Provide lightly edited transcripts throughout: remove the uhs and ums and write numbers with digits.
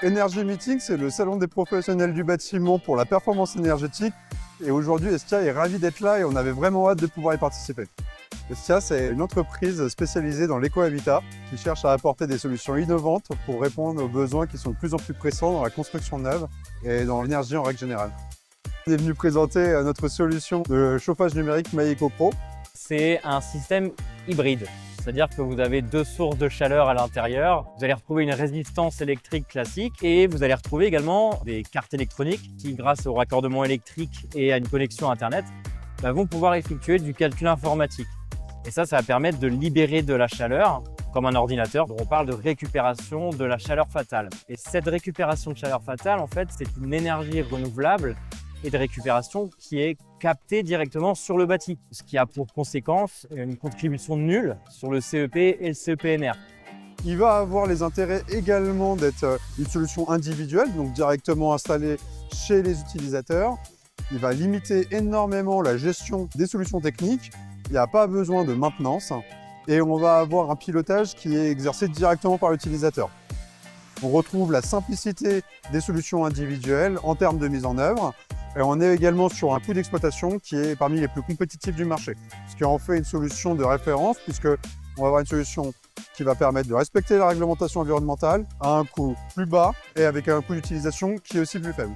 Energy Meeting, c'est le salon des professionnels du bâtiment pour la performance énergétique. Et aujourd'hui, Estia est ravi d'être là et on avait vraiment hâte de pouvoir y participer. Estia, c'est une entreprise spécialisée dans l'éco-habitat qui cherche à apporter des solutions innovantes pour répondre aux besoins qui sont de plus en plus pressants dans la construction neuve et dans l'énergie en règle générale. On est venu présenter notre solution de chauffage numérique MyEco Pro. C'est un système hybride. C'est-à-dire que vous avez deux sources de chaleur à l'intérieur. Vous allez retrouver une résistance électrique classique et vous allez retrouver également des cartes électroniques qui, grâce au raccordement électrique et à une connexion Internet, vont pouvoir effectuer du calcul informatique. Et ça va permettre de libérer de la chaleur, comme un ordinateur. On parle de récupération de la chaleur fatale. Et cette récupération de chaleur fatale, en fait, c'est une énergie renouvelable et de récupération qui est captée directement sur le bâti, ce qui a pour conséquence une contribution nulle sur le CEP et le CEPNR. Il va avoir les intérêts également d'être une solution individuelle, donc directement installée chez les utilisateurs. Il va limiter énormément la gestion des solutions techniques. Il n'y a pas besoin de maintenance et on va avoir un pilotage qui est exercé directement par l'utilisateur. On retrouve la simplicité des solutions individuelles en termes de mise en œuvre. Et on est également sur un coût d'exploitation qui est parmi les plus compétitifs du marché, ce qui en fait une solution de référence puisqu'on va avoir une solution qui va permettre de respecter la réglementation environnementale à un coût plus bas et avec un coût d'utilisation qui est aussi plus faible.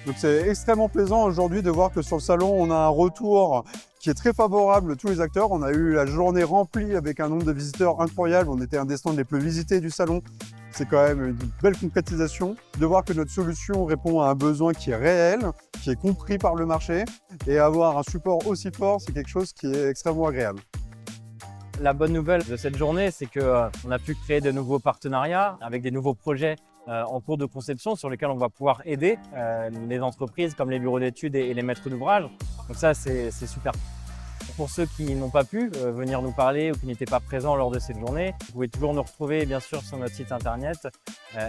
Donc c'est extrêmement plaisant aujourd'hui de voir que sur le salon, on a un retour qui est très favorable de tous les acteurs. On a eu la journée remplie avec un nombre de visiteurs incroyable. On était un des stands les plus visités du salon. C'est quand même une belle concrétisation de voir que notre solution répond à un besoin qui est réel, qui est compris par le marché. Et avoir un support aussi fort, c'est quelque chose qui est extrêmement agréable. La bonne nouvelle de cette journée, c'est qu'on a pu créer de nouveaux partenariats avec des nouveaux projets en cours de conception sur lesquels on va pouvoir aider les entreprises comme les bureaux d'études et les maîtres d'ouvrage. Donc ça, c'est super. Pour ceux qui n'ont pas pu venir nous parler ou qui n'étaient pas présents lors de cette journée, vous pouvez toujours nous retrouver bien sûr sur notre site internet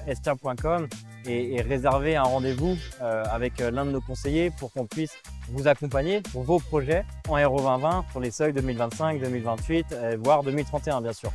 estia.com et réserver un rendez-vous avec l'un de nos conseillers pour qu'on puisse vous accompagner pour vos projets en RO 2020 pour les seuils 2025, 2028, voire 2031 bien sûr.